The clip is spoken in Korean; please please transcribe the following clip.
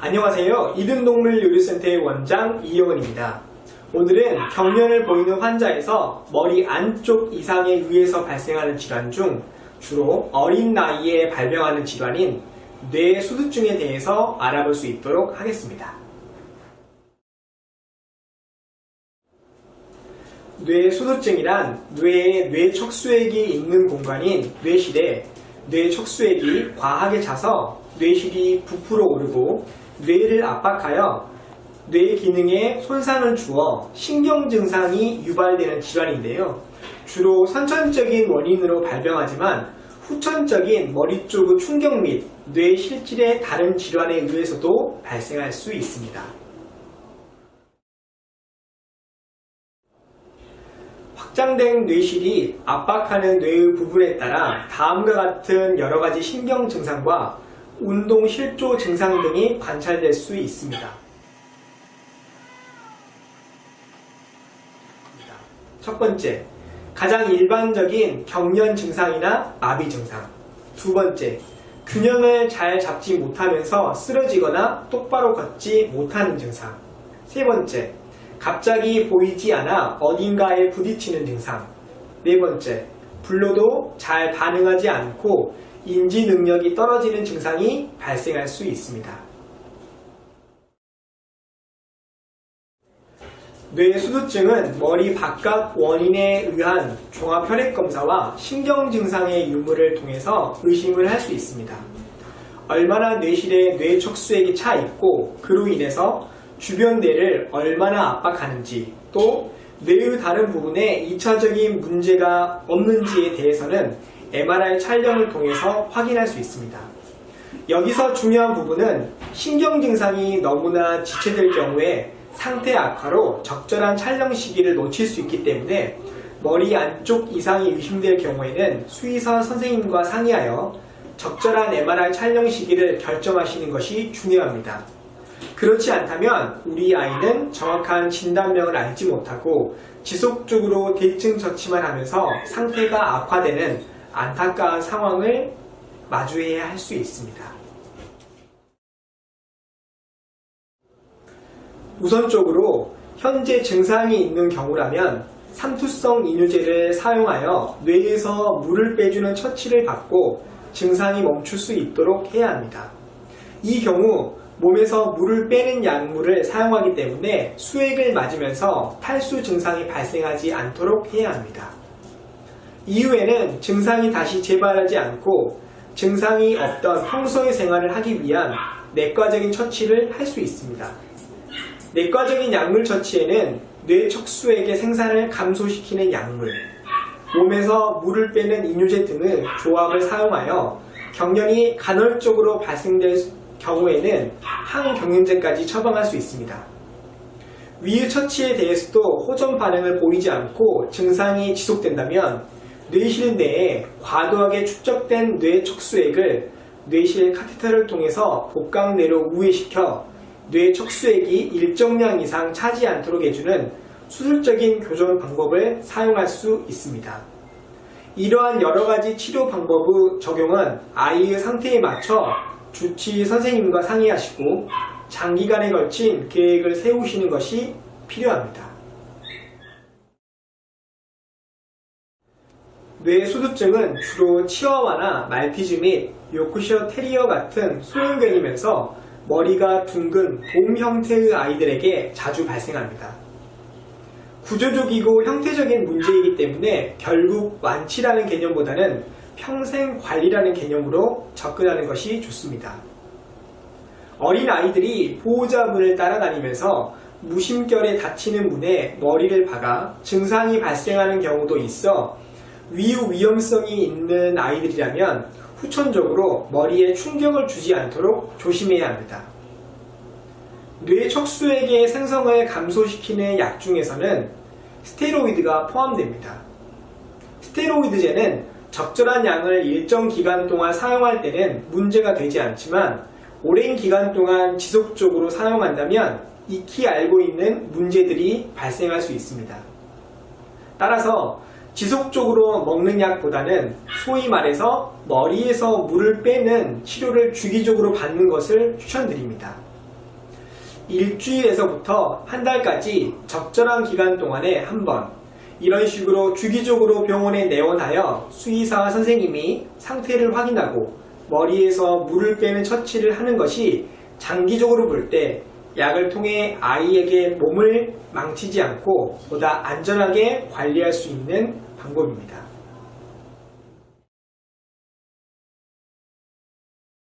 안녕하세요. 이든동물요리센터의 원장 이영은입니다. 오늘은 경련을 보이는 환자에서 머리 안쪽 이상에 의해서 발생하는 질환 중 주로 어린 나이에 발병하는 질환인 뇌소두증에 대해서 알아볼 수 있도록 하겠습니다. 뇌소두증이란 뇌에 뇌척수액이 있는 공간인 뇌실에 뇌척수액이 과하게 차서 뇌실이 부풀어 오르고 뇌를 압박하여 뇌 기능에 손상을 주어 신경 증상이 유발되는 질환인데요. 주로 선천적인 원인으로 발병하지만 후천적인 머리 쪽 충격 및 뇌 실질의 다른 질환에 의해서도 발생할 수 있습니다. 확장된 뇌실이 압박하는 뇌의 부분에 따라 다음과 같은 여러가지 신경 증상과 운동 실조 증상 등이 관찰될 수 있습니다. 첫 번째, 가장 일반적인 경련 증상이나 마비 증상. 두 번째, 균형을 잘 잡지 못하면서 쓰러지거나 똑바로 걷지 못하는 증상. 세 번째, 갑자기 보이지 않아 어딘가에 부딪히는 증상. 네 번째, 불러도 잘 반응하지 않고 인지 능력이 떨어지는 증상이 발생할 수 있습니다. 뇌소두증은 머리 바깥 원인에 의한 종합 혈액 검사와 신경 증상의 유무를 통해서 의심을 할 수 있습니다. 얼마나 뇌실에 뇌척수액이 차 있고 그로 인해서 주변 뇌를 얼마나 압박하는지, 또 뇌의 다른 부분에 2차적인 문제가 없는지에 대해서는 MRI 촬영을 통해서 확인할 수 있습니다. 여기서 중요한 부분은 신경 증상이 너무나 지체될 경우에 상태 악화로 적절한 촬영 시기를 놓칠 수 있기 때문에 머리 안쪽 이상이 의심될 경우에는 수의사 선생님과 상의하여 적절한 MRI 촬영 시기를 결정하시는 것이 중요합니다. 그렇지 않다면 우리 아이는 정확한 진단명을 알지 못하고 지속적으로 대증 처치만 하면서 상태가 악화되는 안타까운 상황을 마주해야 할 수 있습니다. 우선적으로 현재 증상이 있는 경우라면 삼투성 인유제를 사용하여 뇌에서 물을 빼주는 처치를 받고 증상이 멈출 수 있도록 해야 합니다. 이 경우 몸에서 물을 빼는 약물을 사용하기 때문에 수액을 맞으면서 탈수 증상이 발생하지 않도록 해야 합니다. 이후에는 증상이 다시 재발하지 않고 증상이 없던 평소의 생활을 하기 위한 내과적인 처치를 할 수 있습니다. 내과적인 약물 처치에는 뇌척수액의 생산을 감소시키는 약물, 몸에서 물을 빼는 인유제 등의 조합을 사용하여 경련이 간헐적으로 발생될 경우에는 항경련제까지 처방할 수 있습니다. 위의 처치에 대해서도 호전 반응을 보이지 않고 증상이 지속된다면 뇌실 내에 과도하게 축적된 뇌척수액을 뇌실 카테터를 통해서 복강내로 우회시켜 뇌척수액이 일정량 이상 차지 않도록 해주는 수술적인 교정 방법을 사용할 수 있습니다. 이러한 여러가지 치료 방법의 적용은 아이의 상태에 맞춰 주치 선생님과 상의하시고 장기간에 걸친 계획을 세우시는 것이 필요합니다. 뇌소두증은 주로 치와와나 말티즈 및 요크셔 테리어 같은 소형견이면서 머리가 둥근 돔 형태의 아이들에게 자주 발생합니다. 구조적이고 형태적인 문제이기 때문에 결국 완치라는 개념보다는 평생 관리라는 개념으로 접근하는 것이 좋습니다. 어린 아이들이 보호자분을 따라다니면서 무심결에 다치는 문에 머리를 박아 증상이 발생하는 경우도 있어 위후 위험성이 있는 아이들이라면 후천적으로 머리에 충격을 주지 않도록 조심해야 합니다. 뇌척수액의 생성을 감소시키는 약 중에서는 스테로이드가 포함됩니다. 스테로이드제는 적절한 양을 일정 기간 동안 사용할 때는 문제가 되지 않지만 오랜 기간 동안 지속적으로 사용한다면 익히 알고 있는 문제들이 발생할 수 있습니다. 따라서 지속적으로 먹는 약보다는 소위 말해서 머리에서 물을 빼는 치료를 주기적으로 받는 것을 추천드립니다. 일주일에서부터 한 달까지 적절한 기간 동안에 한 번, 이런 식으로 주기적으로 병원에 내원하여 수의사와 선생님이 상태를 확인하고 머리에서 물을 빼는 처치를 하는 것이 장기적으로 볼 때 약을 통해 아이에게 몸을 망치지 않고 보다 안전하게 관리할 수 있는 방법입니다.